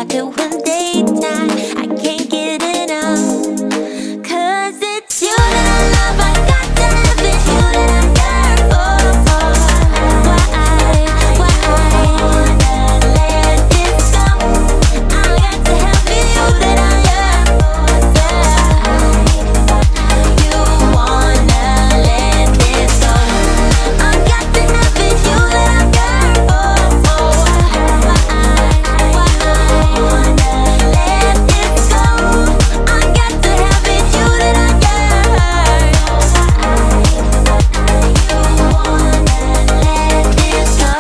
I do in daytime. I can't get enough, 'cause it's you that I love. I got to have it, you that I yearn for. Why I wanna let this go. I got to have it, you that I yearn for. You wanna let this go. I got to have it, you that I yearn for. Why I wanna let this go. I got to have it, you that I yearn. You wanna let this go.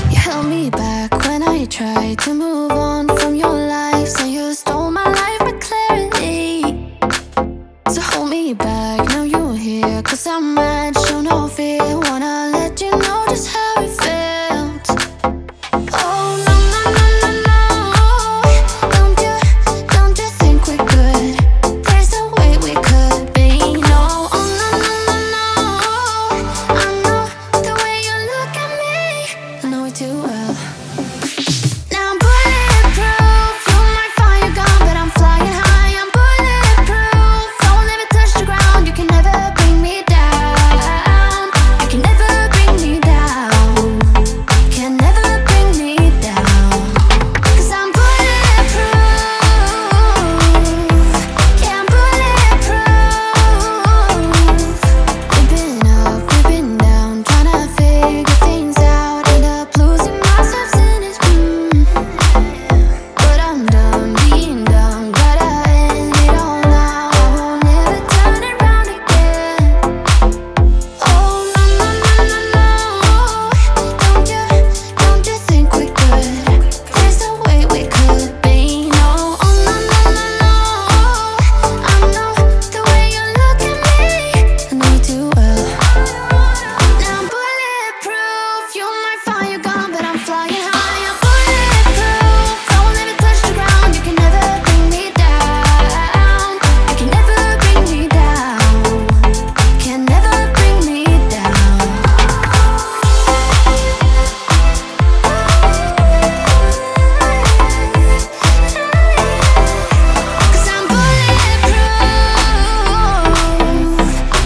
You held me back when I tried to move on from your life. So you stole my life with clarity. So hold me back, now you're here. 'Cause I'm mad, show no fear. Wanna let you know just how it felt. Oh no, no, no, no, no. Don't you think we're good? There's no way we could be. No, oh no, no, no, no. I know the way you look at me, I know it too well. Now I'm bulletproof. You might find you're gone, but I'm flying high. I'm bulletproof. Don't let me touch the ground. You can never bring me down. You can never bring me down. Can never bring me down. 'Cause I'm bulletproof. Yeah, I'm bulletproof. We've been up, we've been down, trying to figure things out. End up losing myself in it. But I'm done being dumb. Gotta end it all now. I won't ever turn it round again. Oh no, no, no, no, no. Don't you think we're good? There's no way we could be. No, oh no, no, no, no. I know the way you look at me, I know it too well. Now I'm bulletproof. You might find you're gone, but I'm flying high. I'm bulletproof. Don't let me touch the ground. You can never bring me down. You can never bring me down. Can never bring me down. Cause I'm bulletproof.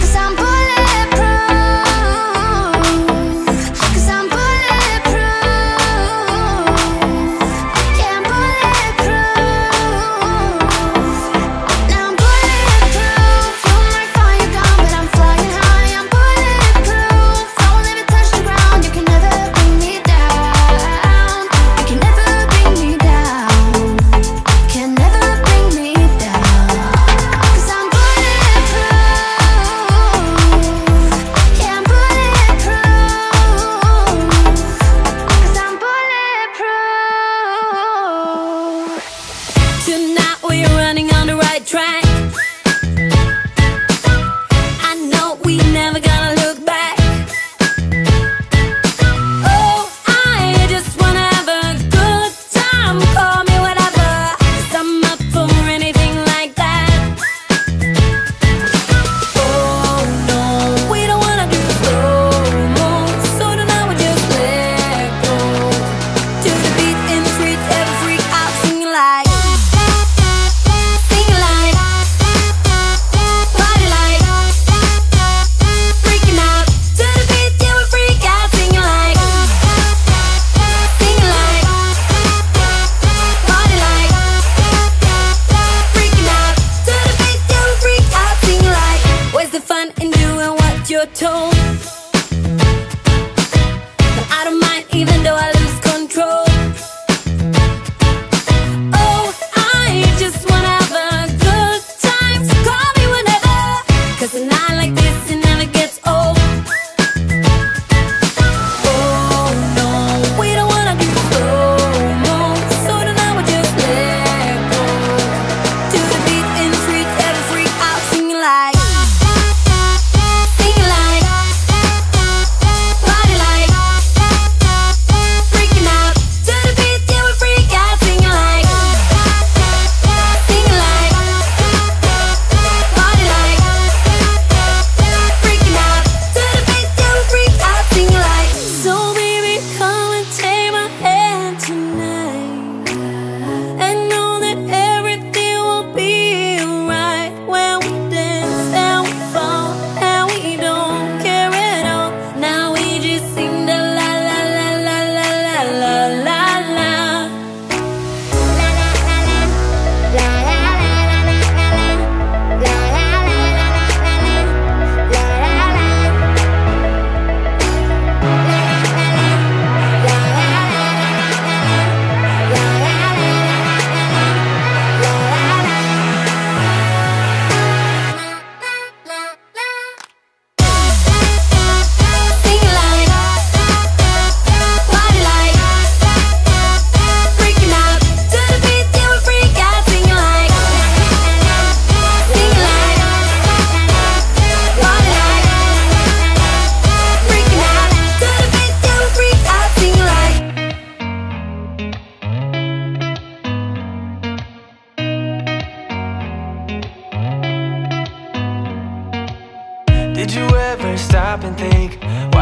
Cause I'm bulletproof. Cause I'm bulletproof. Yeah, I'm bulletproof. Now I'm bulletproof. You might find you're gone, but I'm flying high. I'm bulletproof. Don't let me touch the ground. You can never bring me down. You can never bring me down. Can never bring me down. 'Cause I'm bulletproof. Yeah, I'm bulletproof. 'Cause I'm bulletproof. Tonight we're running on the right track. I know we never gonna look back. Oh, I just wanna have a good time. Call me whatever, 'cause I'm up for anything like that. Oh no, we don't wanna do slow-mo. So tonight we just let go. To the beat in the streets, every freak out singing like, singing like, party like, freaking out. To the beat, yeah, we freak out singing like, party like, freaking out. To the beat, yeah, we freak out singing like. Where's the fun in doing what you're told? But I don't mind even though I lose control. Oh, I just wanna have a good time. So call me whenever, 'cause a night like this, it never gets old. Oh no, we don't wanna do slow-mo. So tonight we just let go. To the beat in the streets, every freak out singing like, singing like,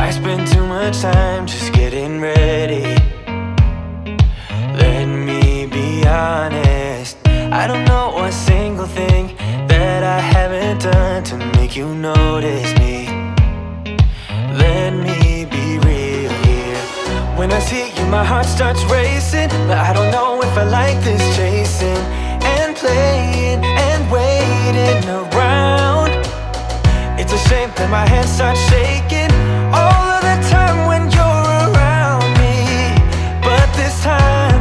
I spend too much time just getting ready. Let me be honest, I don't know a single thing that I haven't done to make you notice me. Let me be real here. When I see you, my heart starts racing, but I don't know if I like this chasing and playing and waiting around. It's a shame that my hands start shaking all of the time when you're around me. But this time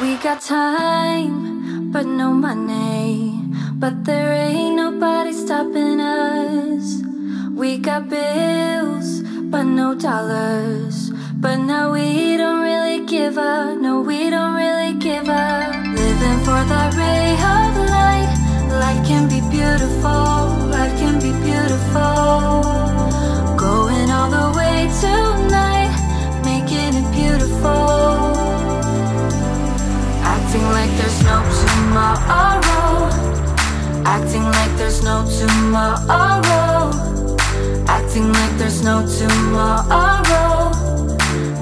we got time, but no money. But there ain't nobody stopping us. We got bills, but no dollars. But now we don't really give up. No, we don't really give up. Living for that ray of light. Life can be beautiful. Life can be beautiful. Going all the way tonight, making it beautiful. Acting like there's no tomorrow. Acting like there's no tomorrow. Acting like there's no tomorrow.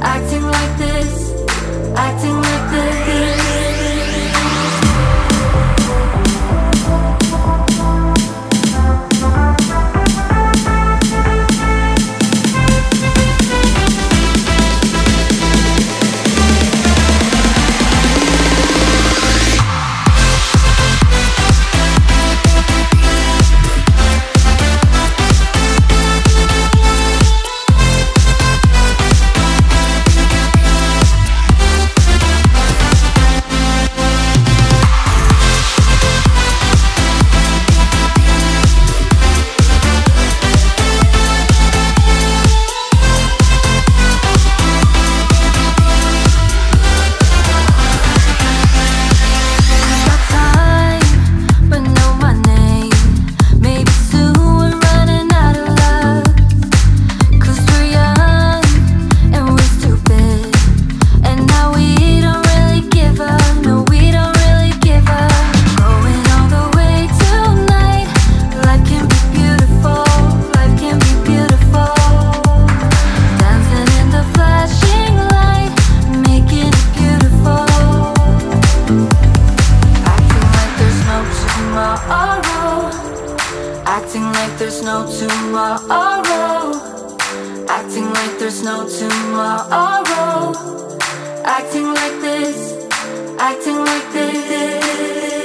Acting like this. Acting like this. Acting like there's no tomorrow. Acting like there's no tomorrow. Acting like this. Acting like this.